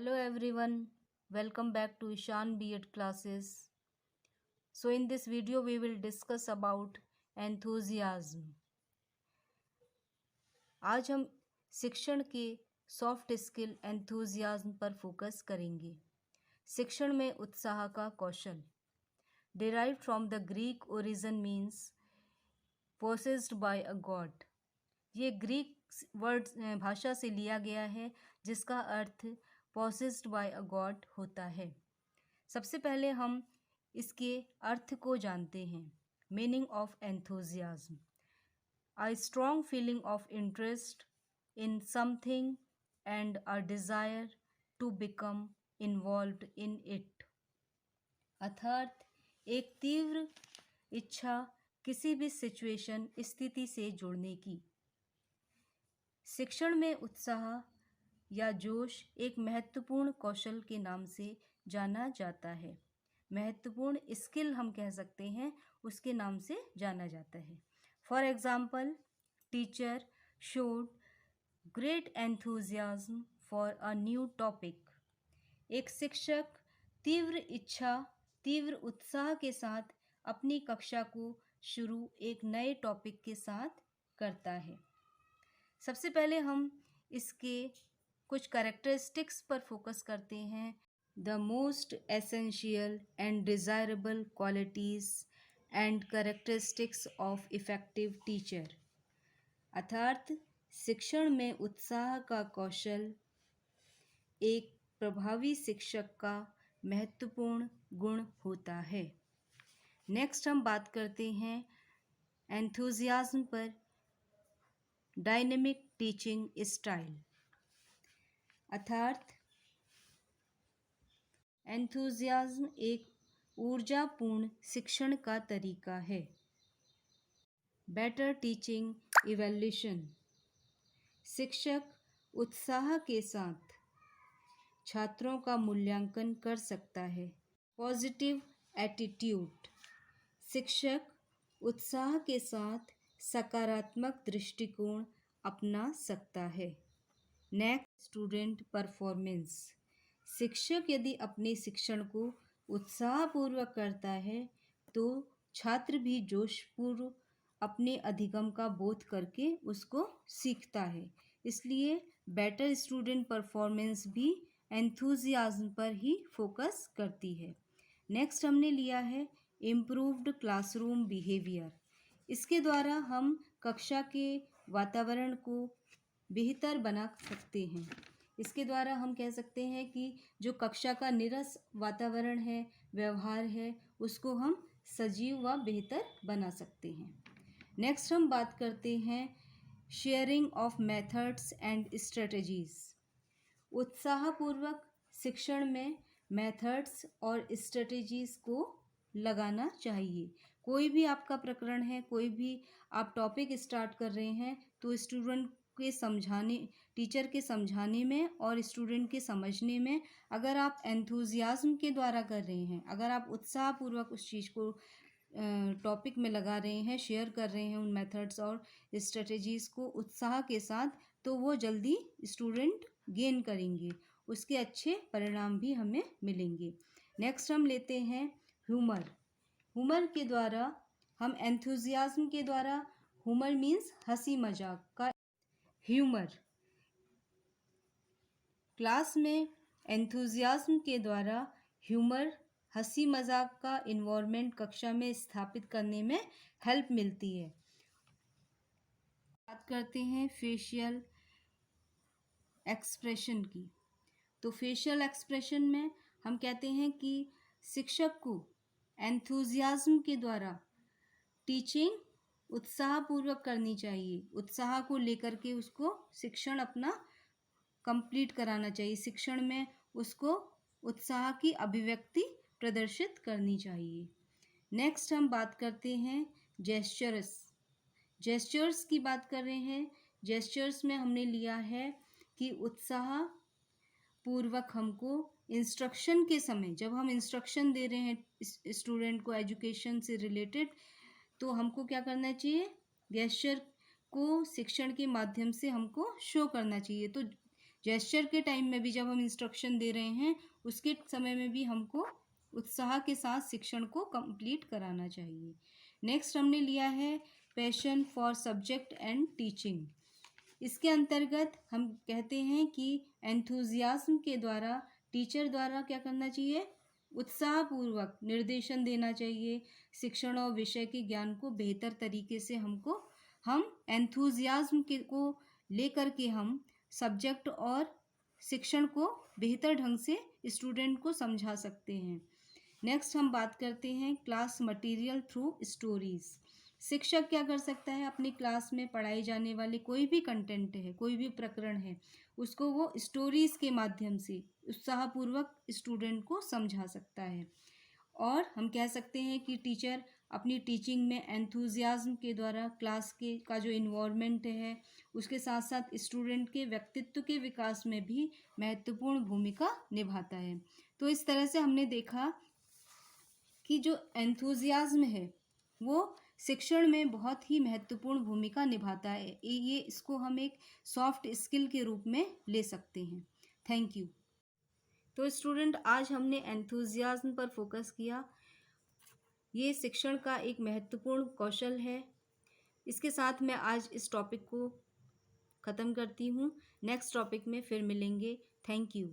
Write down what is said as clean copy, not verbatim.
Hello everyone, welcome back to Ishan B.Ed classes. So in this video we will discuss about enthusiasm. आज हम शिक्षण के soft skill enthusiasm पर focus करेंगे। शिक्षण में उत्साह का कौशल derived from the Greek origin means possessed by a god. ये ग्रीक वर्ड भाषा से लिया गया है जिसका अर्थ possessed by a god होता है। सबसे पहले हम इसके अर्थ को जानते हैं। Meaning of enthusiasm, a strong feeling of interest in something and a desire to become involved in it. अर्थात एक तीव्र इच्छा किसी भी सिचुएशन स्थिति से जुड़ने की। शिक्षण में उत्साह या जोश एक महत्वपूर्ण कौशल के नाम से जाना जाता है। महत्वपूर्ण स्किल हम कह सकते हैं, उसके नाम से जाना जाता है। For example, teacher showed great enthusiasm for a new topic. एक शिक्षक तीव्र उत्साह के साथ अपनी कक्षा को शुरू एक नए टॉपिक के साथ करता है। सबसे पहले हम इसके कुछ कैरेक्टरिस्टिक्स पर फोकस करते हैं। The most essential and desirable qualities and characteristics of effective teacher. अर्थात शिक्षण में उत्साह का कौशल एक प्रभावी शिक्षक का महत्वपूर्ण गुण होता है। नेक्स्ट हम बात करते हैं एंथुजियाज्म पर। डायनेमिक टीचिंग स्टाइल, अर्थात एंथुजियाज्म एक ऊर्जापूर्ण शिक्षण का तरीका है। बेटर टीचिंग इवैल्यूएशन, शिक्षक उत्साह के साथ छात्रों का मूल्यांकन कर सकता है। पॉजिटिव एटीट्यूड, शिक्षक उत्साह के साथ सकारात्मक दृष्टिकोण अपना सकता है। नेक्स्ट, स्टूडेंट परफॉर्मेंस, शिक्षक यदि अपने शिक्षण को उत्साहपूर्वक करता है तो छात्र भी जोशपूर्व अपने अधिगम का बोध करके उसको सीखता है। इसलिए बेटर स्टूडेंट परफॉर्मेंस भी एंथुजियाज्म पर ही फोकस करती है। नेक्स्ट हमने लिया है इम्प्रूव्ड क्लासरूम बिहेवियर। इसके द्वारा हम कक्षा के वातावरण को बेहतर बना सकते हैं। इसके द्वारा हम कह सकते हैं कि जो कक्षा का निरस वातावरण है, व्यवहार है, उसको हम सजीव व बेहतर बना सकते हैं। नेक्स्ट हम बात करते हैं sharing of methods and strategies. उत्साहपूर्वक शिक्षण में मेथड्स और स्ट्रेटजीज को लगाना चाहिए। कोई भी आपका प्रकरण है, कोई भी आप टॉपिक स्टार्ट कर रहे हैं तो स्टूडेंट के समझाने, टीचर के समझाने में और स्टूडेंट के समझने में अगर आप एंथुजियाज्म के द्वारा कर रहे हैं, अगर आप उत्साहपूर्वक उस चीज़ को टॉपिक में लगा रहे हैं, शेयर कर रहे हैं उन मेथड्स और स्ट्रेटजीज़ को उत्साह के साथ, तो वो जल्दी स्टूडेंट गेन करेंगे, उसके अच्छे परिणाम भी हमें मिलेंगे। नेक्स्ट हम लेते हैं ह्यूमर। ह्यूमर के द्वारा हम एंथुजियाज्म के द्वारा, ह्यूमर मीन्स हंसी मजाक का ह्यूमर, क्लास में एंथुजियाज्म के द्वारा ह्यूमर, हंसी मजाक का इन्वायरमेंट कक्षा में स्थापित करने में हेल्प मिलती है। बात करते हैं फेशियल एक्सप्रेशन की। तो फेशियल एक्सप्रेशन में हम कहते हैं कि शिक्षक को एंथुजियाज्म के द्वारा टीचिंग उत्साहपूर्वक करनी चाहिए। उत्साह को लेकर के उसको शिक्षण अपना कंप्लीट कराना चाहिए। शिक्षण में उसको उत्साह की अभिव्यक्ति प्रदर्शित करनी चाहिए। नेक्स्ट हम बात करते हैं जेस्चर्स। जेस्चर्स की बात कर रहे हैं। जेस्चर्स में हमने लिया है कि उत्साह पूर्वक हमको इंस्ट्रक्शन के समय, जब हम इंस्ट्रक्शन दे रहे हैं स्टूडेंट को एजुकेशन से रिलेटेड, तो हमको क्या करना चाहिए, गेस्चर को शिक्षण के माध्यम से हमको शो करना चाहिए। तो जेस्चर के टाइम में भी जब हम इंस्ट्रक्शन दे रहे हैं उसके समय में भी हमको उत्साह के साथ शिक्षण को कंप्लीट कराना चाहिए। नेक्स्ट हमने लिया है passion for subject and teaching. इसके अंतर्गत हम कहते हैं कि एंथुजियाज्म के द्वारा टीचर द्वारा क्या करना चाहिए, उत्साहपूर्वक निर्देशन देना चाहिए। शिक्षण और विषय के ज्ञान को बेहतर तरीके से हम एंथुजियाज्म के को लेकर के हम सब्जेक्ट और शिक्षण को बेहतर ढंग से स्टूडेंट को समझा सकते हैं। नेक्स्ट हम बात करते हैं क्लास मटेरियल थ्रू स्टोरीज। शिक्षक क्या कर सकता है, अपनी क्लास में पढ़ाई जाने वाले कोई भी कंटेंट है, कोई भी प्रकरण है, उसको वो स्टोरीज के माध्यम से उत्साहपूर्वक स्टूडेंट को समझा सकता है। और हम कह सकते हैं कि टीचर अपनी टीचिंग में एंथुजियाज्म के द्वारा क्लास के का जो इन्वॉल्वमेंट है उसके साथ साथ स्टूडेंट के व्यक्तित्व के विकास में भी महत्वपूर्ण भूमिका निभाता है। तो इस तरह से हमने देखा कि जो एंथुजियाज्म है वो शिक्षण में बहुत ही महत्वपूर्ण भूमिका निभाता है। ये इसको हम एक सॉफ्ट स्किल के रूप में ले सकते हैं। Thank you. तो स्टूडेंट, आज हमने एंथुजियाज्म पर फोकस किया। ये शिक्षण का एक महत्वपूर्ण कौशल है। इसके साथ मैं आज इस टॉपिक को ख़त्म करती हूँ। नेक्स्ट टॉपिक में फिर मिलेंगे। Thank you.